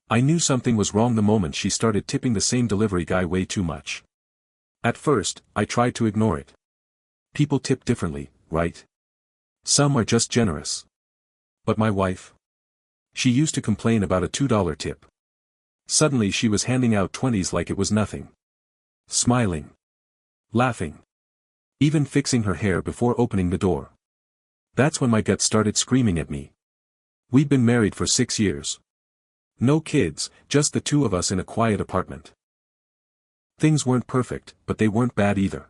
I knew something was wrong the moment she started tipping the same delivery guy way too much. At first, I tried to ignore it. People tip differently, right? Some are just generous. But my wife? She used to complain about a $2 tip. Suddenly she was handing out 20s like it was nothing. Smiling. Laughing. Even fixing her hair before opening the door. That's when my gut started screaming at me. We'd been married for 6 years. No kids, just the two of us in a quiet apartment. Things weren't perfect, but they weren't bad either.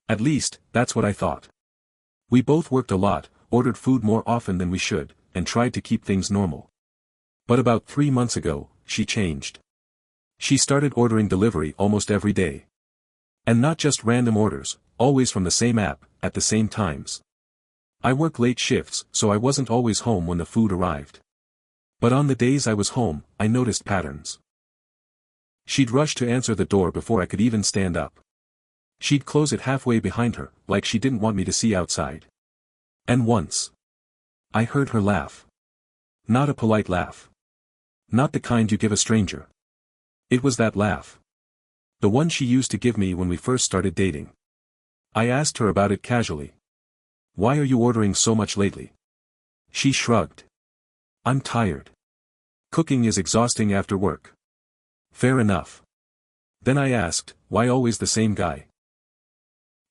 At least, that's what I thought. We both worked a lot, ordered food more often than we should, and tried to keep things normal. But about 3 months ago, she changed. She started ordering delivery almost every day. And not just random orders, always from the same app, at the same times. I work late shifts, so I wasn't always home when the food arrived. But on the days I was home, I noticed patterns. She'd rush to answer the door before I could even stand up. She'd close it halfway behind her, like she didn't want me to see outside. And once, I heard her laugh. Not a polite laugh. Not the kind you give a stranger. It was that laugh. The one she used to give me when we first started dating. I asked her about it casually. Why are you ordering so much lately? She shrugged. I'm tired. Cooking is exhausting after work. Fair enough. Then I asked, why always the same guy?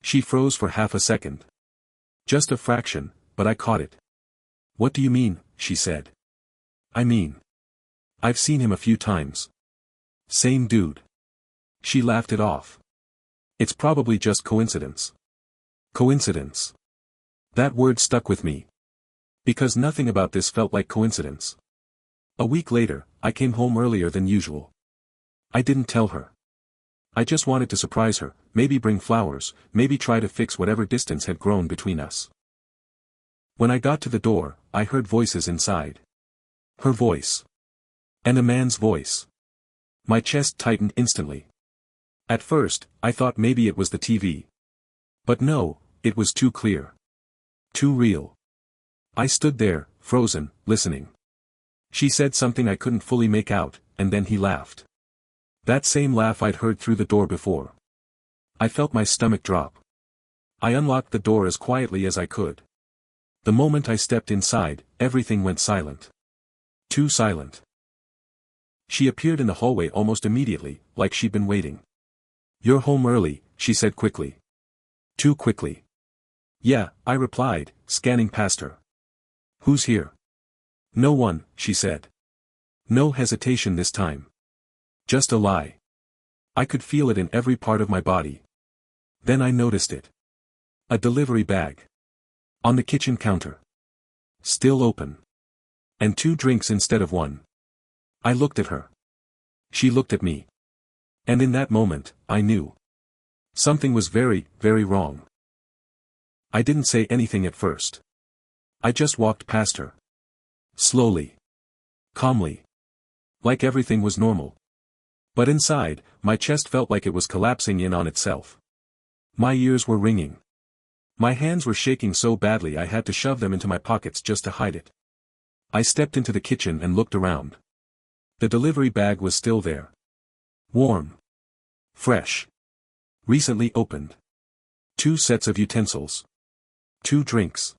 She froze for half a second. Just a fraction, but I caught it. What do you mean, she said. I mean, I've seen him a few times. Same dude. She laughed it off. It's probably just coincidence. Coincidence. That word stuck with me. Because nothing about this felt like coincidence. A week later, I came home earlier than usual. I didn't tell her. I just wanted to surprise her, maybe bring flowers, maybe try to fix whatever distance had grown between us. When I got to the door, I heard voices inside. Her voice. And a man's voice. My chest tightened instantly. At first, I thought maybe it was the TV. But no, it was too clear. Too real. I stood there, frozen, listening. She said something I couldn't fully make out, and then he laughed. That same laugh I'd heard through the door before. I felt my stomach drop. I unlocked the door as quietly as I could. The moment I stepped inside, everything went silent. Too silent. She appeared in the hallway almost immediately, like she'd been waiting. You're home early, she said quickly. Too quickly. Yeah, I replied, scanning past her. Who's here? No one, she said. No hesitation this time. Just a lie. I could feel it in every part of my body. Then I noticed it. A delivery bag. On the kitchen counter. Still open. And 2 drinks instead of 1. I looked at her. She looked at me. And in that moment, I knew. Something was very, very wrong. I didn't say anything at first. I just walked past her. Slowly. Calmly. Like everything was normal. But inside, my chest felt like it was collapsing in on itself. My ears were ringing. My hands were shaking so badly I had to shove them into my pockets just to hide it. I stepped into the kitchen and looked around. The delivery bag was still there. Warm. Fresh. Recently opened. 2 sets of utensils. 2 drinks.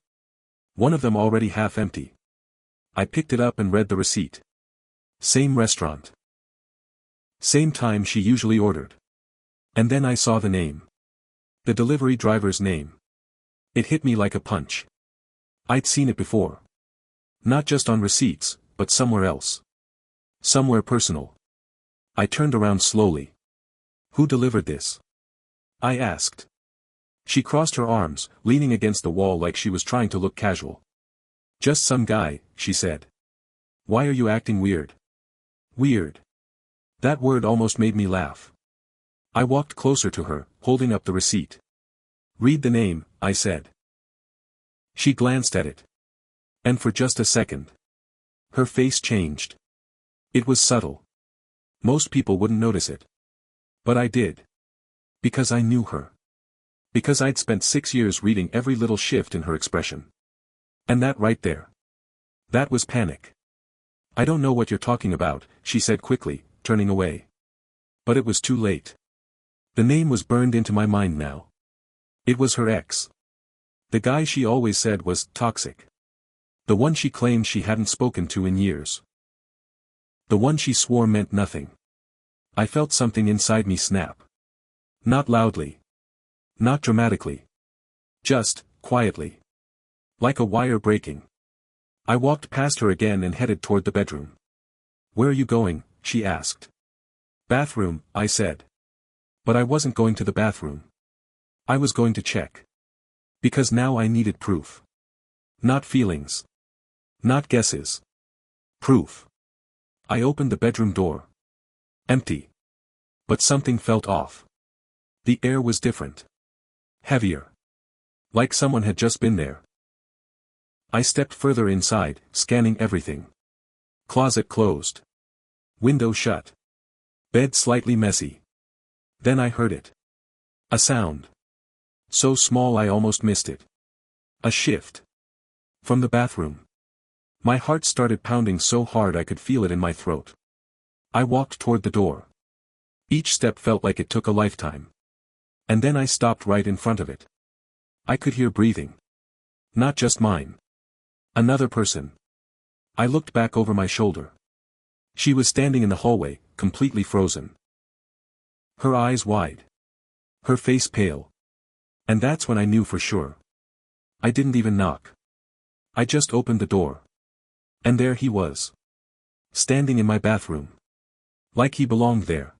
One of them already half empty. I picked it up and read the receipt. Same restaurant. Same time she usually ordered. And then I saw the name. The delivery driver's name. It hit me like a punch. I'd seen it before. Not just on receipts, but somewhere else. Somewhere personal. I turned around slowly. Who delivered this? I asked. She crossed her arms, leaning against the wall like she was trying to look casual. Just some guy, she said. Why are you acting weird? Weird. That word almost made me laugh. I walked closer to her, holding up the receipt. Read the name, I said. She glanced at it. And for just a second. Her face changed. It was subtle. Most people wouldn't notice it. But I did. Because I knew her. Because I'd spent 6 years reading every little shift in her expression. And that right there. That was panic. I don't know what you're talking about, she said quickly, turning away. But it was too late. The name was burned into my mind now. It was her ex. The guy she always said was toxic. The one she claimed she hadn't spoken to in years. The one she swore meant nothing. I felt something inside me snap. Not loudly. Not dramatically. Just, quietly. Like a wire breaking. I walked past her again and headed toward the bedroom. Where are you going? She asked. Bathroom, I said. But I wasn't going to the bathroom. I was going to check. Because now I needed proof. Not feelings. Not guesses. Proof. I opened the bedroom door. Empty. But something felt off. The air was different. Heavier. Like someone had just been there. I stepped further inside, scanning everything. Closet closed. Window shut. Bed slightly messy. Then I heard it. A sound. So small I almost missed it. A shift. From the bathroom. My heart started pounding so hard I could feel it in my throat. I walked toward the door. Each step felt like it took a lifetime. And then I stopped right in front of it. I could hear breathing. Not just mine. Another person. I looked back over my shoulder. She was standing in the hallway, completely frozen. Her eyes wide. Her face pale. And that's when I knew for sure. I didn't even knock. I just opened the door. And there he was. Standing in my bathroom. Like he belonged there.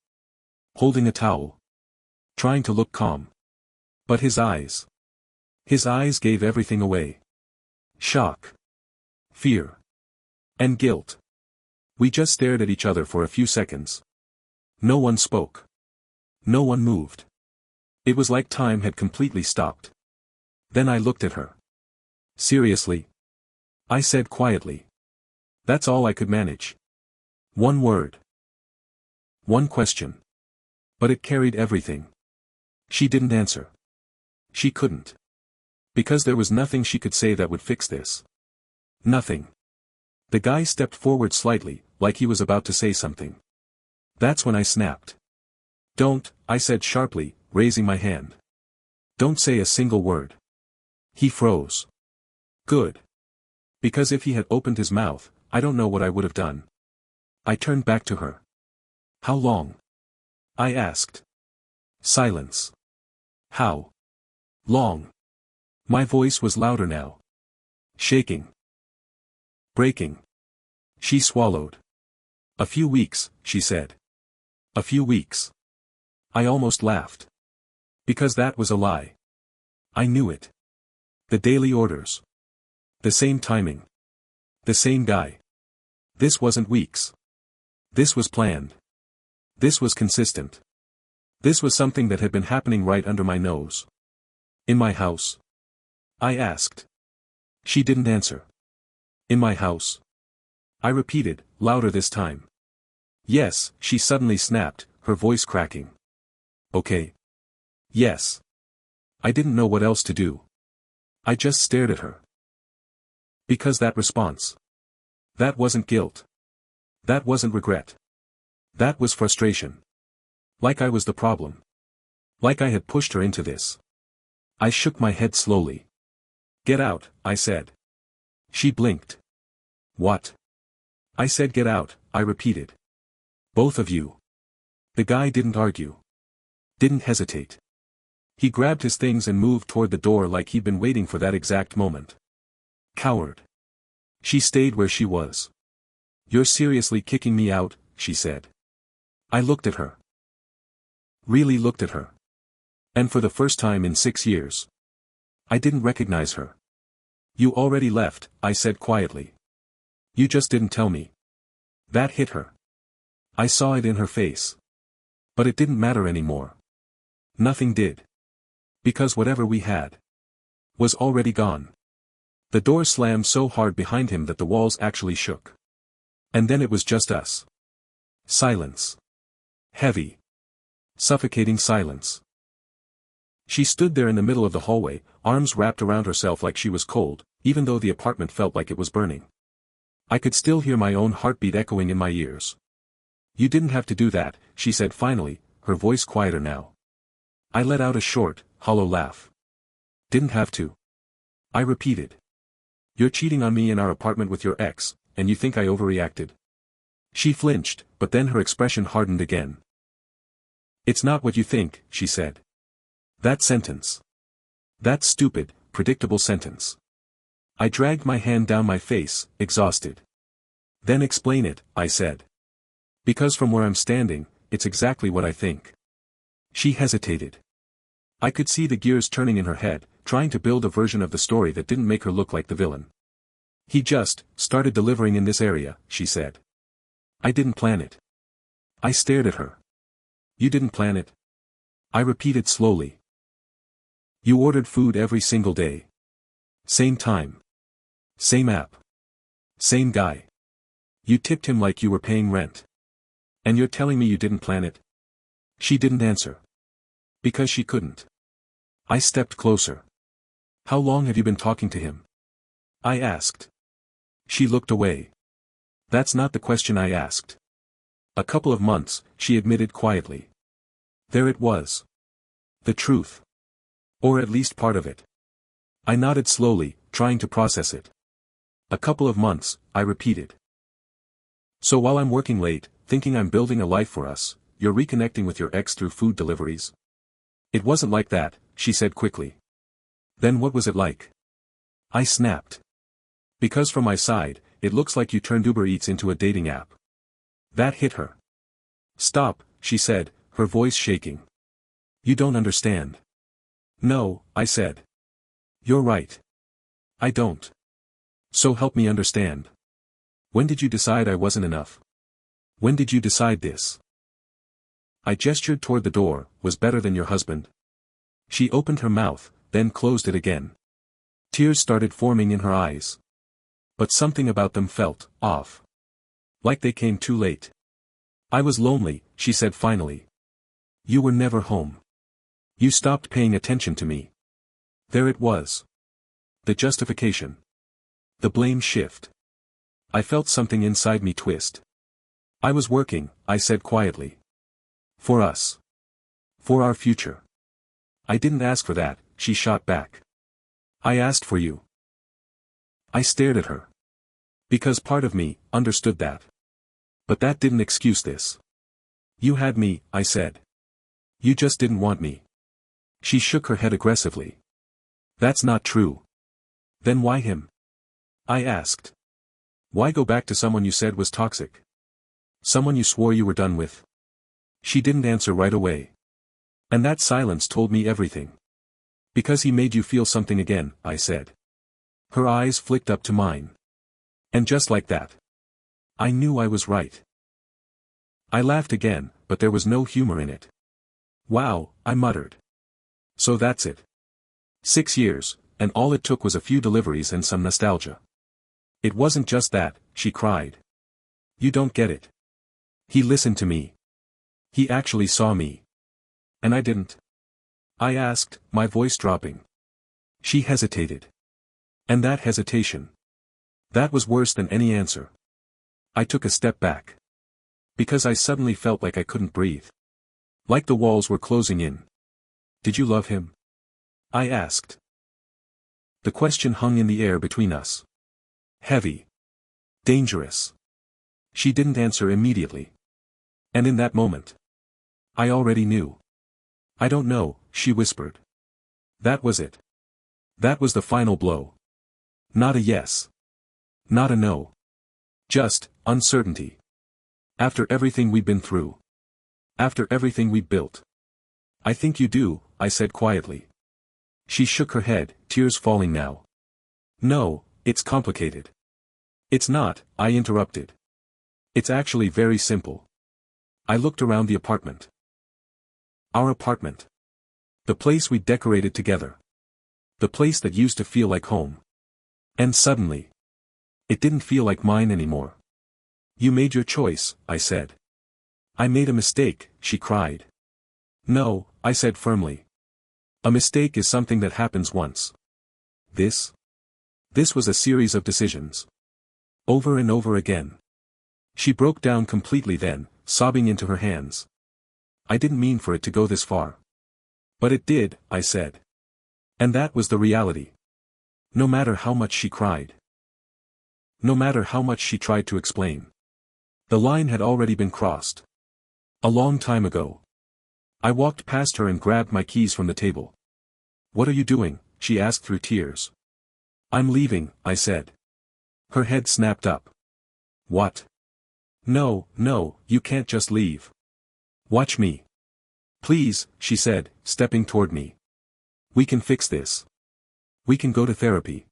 Holding a towel. Trying to look calm. But his eyes. His eyes gave everything away. Shock. Fear. And guilt. We just stared at each other for a few seconds. No one spoke. No one moved. It was like time had completely stopped. Then I looked at her. Seriously? I said quietly. That's all I could manage. One word. One question. But it carried everything. She didn't answer. She couldn't. Because there was nothing she could say that would fix this. Nothing. The guy stepped forward slightly, like he was about to say something. That's when I snapped. Don't, I said sharply, raising my hand. Don't say a single word. He froze. Good. Because if he had opened his mouth, I don't know what I would have done. I turned back to her. How long? I asked. Silence. How long? My voice was louder now. Shaking. Breaking. She swallowed. A few weeks, she said. A few weeks. I almost laughed. Because that was a lie. I knew it. The daily orders. The same timing. The same guy. This wasn't weeks. This was planned. This was consistent. This was something that had been happening right under my nose. In my house? I asked. She didn't answer. In my house? I repeated, louder this time. Yes, she suddenly snapped, her voice cracking. Okay. Yes. I didn't know what else to do. I just stared at her. Because that response. That wasn't guilt. That wasn't regret. That was frustration. Like I was the problem. Like I had pushed her into this. I shook my head slowly. Get out, I said. She blinked. What? I said get out, I repeated. Both of you. The guy didn't argue. Didn't hesitate. He grabbed his things and moved toward the door like he'd been waiting for that exact moment. Coward. She stayed where she was. You're seriously kicking me out, she said. I looked at her. Really looked at her. And for the first time in 6 years. I didn't recognize her. You already left, I said quietly. You just didn't tell me. That hit her. I saw it in her face. But it didn't matter anymore. Nothing did. Because whatever we had was already gone. The door slammed so hard behind him that the walls actually shook. And then it was just us. Silence. Heavy. Suffocating silence. She stood there in the middle of the hallway, arms wrapped around herself like she was cold, even though the apartment felt like it was burning. I could still hear my own heartbeat echoing in my ears. You didn't have to do that, she said finally, her voice quieter now. I let out a short, hollow laugh. Didn't have to. I repeated. You're cheating on me in our apartment with your ex, and you think I overreacted? She flinched, but then her expression hardened again. It's not what you think, she said. That sentence. That stupid, predictable sentence. I dragged my hand down my face, exhausted. Then explain it, I said. Because from where I'm standing, it's exactly what I think. She hesitated. I could see the gears turning in her head, trying to build a version of the story that didn't make her look like the villain. He just started delivering in this area, she said. I didn't plan it. I stared at her. You didn't plan it? I repeated slowly. You ordered food every single day. Same time. Same app. Same guy. You tipped him like you were paying rent. And you're telling me you didn't plan it? She didn't answer. Because she couldn't. I stepped closer. How long have you been talking to him? I asked. She looked away. That's not the question I asked. A couple of months, she admitted quietly. There it was. The truth. Or at least part of it. I nodded slowly, trying to process it. A couple of months, I repeated. So while I'm working late, thinking I'm building a life for us, you're reconnecting with your ex through food deliveries? It wasn't like that, she said quickly. Then what was it like? I snapped. Because from my side, it looks like you turned Uber Eats into a dating app. That hit her. Stop, she said, her voice shaking. You don't understand. No, I said. You're right. I don't. So help me understand. When did you decide I wasn't enough? When did you decide this? I gestured toward the door, was better than your husband. She opened her mouth, then closed it again. Tears started forming in her eyes. But something about them felt off. Like they came too late. I was lonely, she said finally. You were never home. You stopped paying attention to me. There it was. The justification. The blame shift. I felt something inside me twist. I was working, I said quietly. For us. For our future. I didn't ask for that, she shot back. I asked for you. I stared at her. Because part of me understood that. But that didn't excuse this. You had me, I said. You just didn't want me. She shook her head aggressively. That's not true. Then why him? I asked. Why go back to someone you said was toxic? Someone you swore you were done with? She didn't answer right away. And that silence told me everything. Because he made you feel something again, I said. Her eyes flicked up to mine. And just like that. I knew I was right. I laughed again, but there was no humor in it. Wow, I muttered. So that's it. 6 years, and all it took was a few deliveries and some nostalgia. It wasn't just that, she cried. You don't get it. He listened to me. He actually saw me. And I didn't. I asked, my voice dropping. She hesitated. And that hesitation. That was worse than any answer. I took a step back. Because I suddenly felt like I couldn't breathe. Like the walls were closing in. Did you love him? I asked. The question hung in the air between us. Heavy. Dangerous. She didn't answer immediately. And in that moment. I already knew. I don't know, she whispered. That was it. That was the final blow. Not a yes. Not a no. Just, uncertainty. After everything we'd been through. After everything we built. I think you do, I said quietly. She shook her head, tears falling now. No, it's complicated. It's not, I interrupted. It's actually very simple. I looked around the apartment. Our apartment. The place we decorated together. The place that used to feel like home. And suddenly. It didn't feel like mine anymore. You made your choice, I said. I made a mistake, she cried. No, I said firmly. A mistake is something that happens once. This was a series of decisions. Over and over again. She broke down completely then, sobbing into her hands. I didn't mean for it to go this far. But it did, I said. And that was the reality. No matter how much she cried. No matter how much she tried to explain. The line had already been crossed. A long time ago. I walked past her and grabbed my keys from the table. What are you doing? She asked through tears. I'm leaving, I said. Her head snapped up. What? No, no, you can't just leave. Watch me. Please, she said, stepping toward me. We can fix this. We can go to therapy.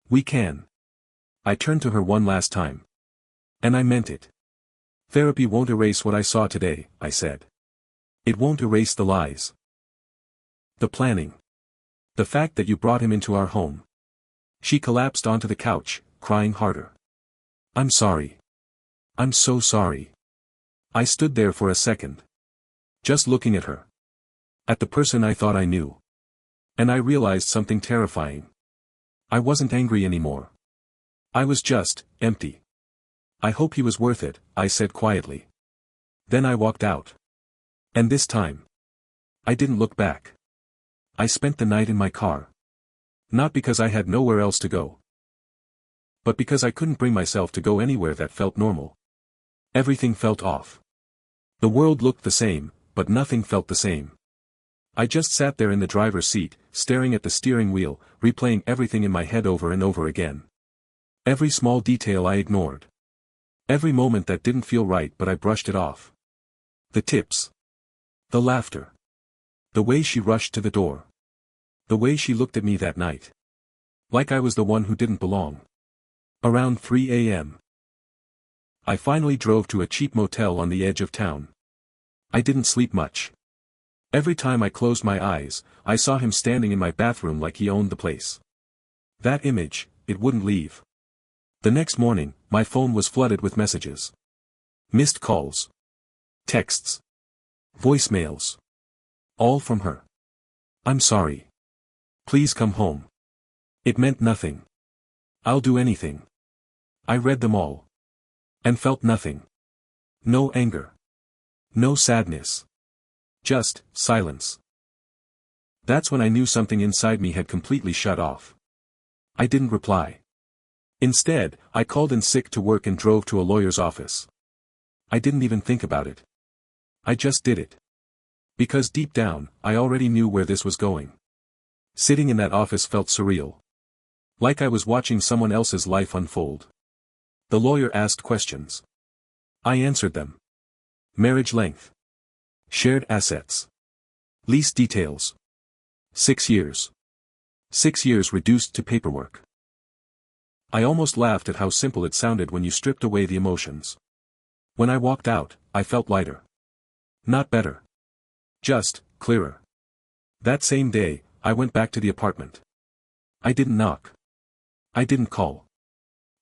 We can. I turned to her one last time. And I meant it. Therapy won't erase what I saw today, I said. It won't erase the lies. The planning. The fact that you brought him into our home. She collapsed onto the couch, crying harder. I'm sorry. I'm so sorry. I stood there for a second. Just looking at her. At the person I thought I knew. And I realized something terrifying. I wasn't angry anymore. I was just empty. I hope he was worth it, I said quietly. Then I walked out. And this time. I didn't look back. I spent the night in my car. Not because I had nowhere else to go. But because I couldn't bring myself to go anywhere that felt normal. Everything felt off. The world looked the same, but nothing felt the same. I just sat there in the driver's seat, staring at the steering wheel, replaying everything in my head over and over again. Every small detail I ignored. Every moment that didn't feel right but I brushed it off. The tips. The laughter. The way she rushed to the door. The way she looked at me that night. Like I was the one who didn't belong. Around 3 a.m. I finally drove to a cheap motel on the edge of town. I didn't sleep much. Every time I closed my eyes, I saw him standing in my bathroom like he owned the place. That image, it wouldn't leave. The next morning, my phone was flooded with messages. Missed calls. Texts. Voicemails. All from her. I'm sorry. Please come home. It meant nothing. I'll do anything. I read them all. And felt nothing. No anger. No sadness. Just silence. That's when I knew something inside me had completely shut off. I didn't reply. Instead, I called in sick to work and drove to a lawyer's office. I didn't even think about it. I just did it. Because deep down, I already knew where this was going. Sitting in that office felt surreal. Like I was watching someone else's life unfold. The lawyer asked questions. I answered them. Marriage length. Shared assets. Lease details. 6 years. 6 years reduced to paperwork. I almost laughed at how simple it sounded when you stripped away the emotions. When I walked out, I felt lighter. Not better. Just, clearer. That same day, I went back to the apartment. I didn't knock. I didn't call.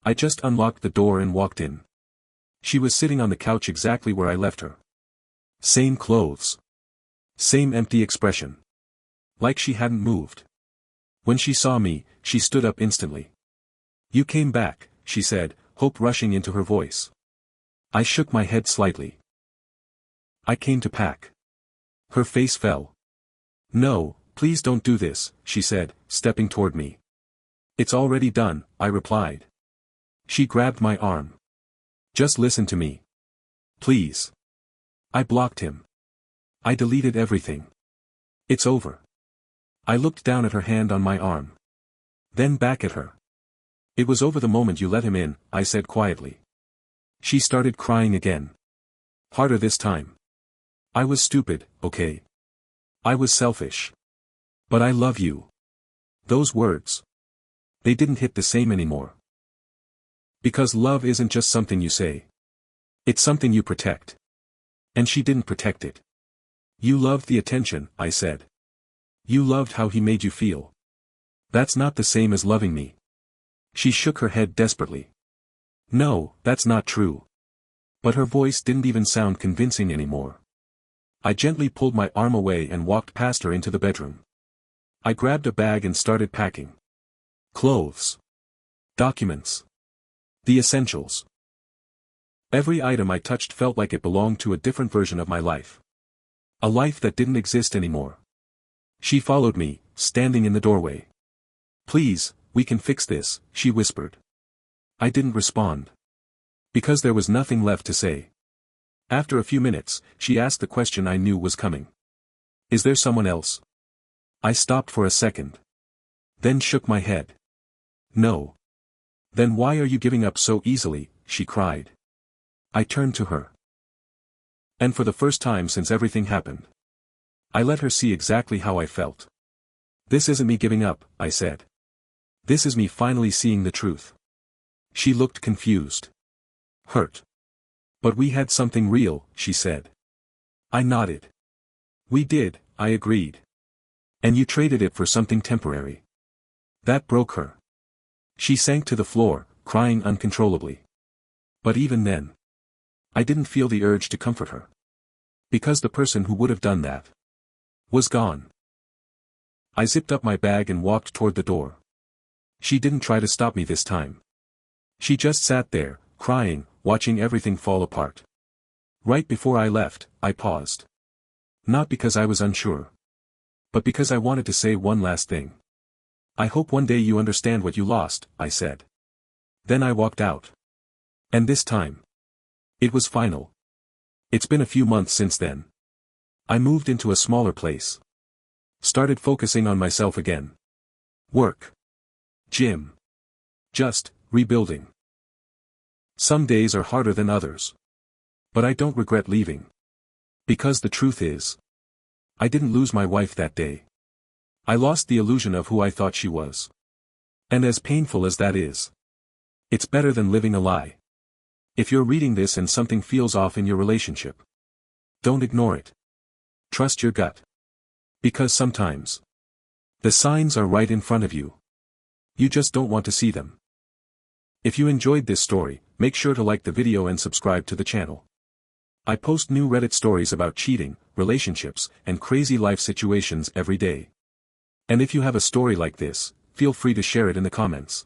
I just unlocked the door and walked in. She was sitting on the couch exactly where I left her. Same clothes. Same empty expression. Like she hadn't moved. When she saw me, she stood up instantly. You came back, she said, hope rushing into her voice. I shook my head slightly. I came to pack. Her face fell. No, please don't do this, she said, stepping toward me. It's already done, I replied. She grabbed my arm. Just listen to me. Please. I blocked him. I deleted everything. It's over. I looked down at her hand on my arm. Then back at her. It was over the moment you let him in, I said quietly. She started crying again. Harder this time. I was stupid, okay? I was selfish. But I love you. Those words. They didn't hit the same anymore. Because love isn't just something you say. It's something you protect. And she didn't protect it. You loved the attention, I said. You loved how he made you feel. That's not the same as loving me. She shook her head desperately. No, that's not true. But her voice didn't even sound convincing anymore. I gently pulled my arm away and walked past her into the bedroom. I grabbed a bag and started packing. Clothes. Documents. The essentials. Every item I touched felt like it belonged to a different version of my life. A life that didn't exist anymore. She followed me, standing in the doorway. "Please, we can fix this," she whispered. I didn't respond. Because there was nothing left to say. After a few minutes, she asked the question I knew was coming. "Is there someone else?" I stopped for a second. Then shook my head. "No." "Then why are you giving up so easily?" she cried. I turned to her. And for the first time since everything happened, I let her see exactly how I felt. "This isn't me giving up," I said. "This is me finally seeing the truth." She looked confused. "Hurt." "But we had something real," she said. I nodded. "We did," I agreed. "And you traded it for something temporary." That broke her. She sank to the floor, crying uncontrollably. But even then, I didn't feel the urge to comfort her. Because the person who would have done that was gone. I zipped up my bag and walked toward the door. She didn't try to stop me this time. She just sat there, crying, watching everything fall apart. Right before I left, I paused. Not because I was unsure. But because I wanted to say one last thing. "I hope one day you understand what you lost," I said. Then I walked out. And this time, it was final. It's been a few months since then. I moved into a smaller place. Started focusing on myself again. Work. Gym. Just rebuilding. Some days are harder than others. But I don't regret leaving. Because the truth is, I didn't lose my wife that day. I lost the illusion of who I thought she was. And as painful as that is, it's better than living a lie. If you're reading this and something feels off in your relationship, don't ignore it. Trust your gut. Because sometimes, the signs are right in front of you. You just don't want to see them. If you enjoyed this story, make sure to like the video and subscribe to the channel. I post new Reddit stories about cheating, relationships, and crazy life situations every day. And if you have a story like this, feel free to share it in the comments.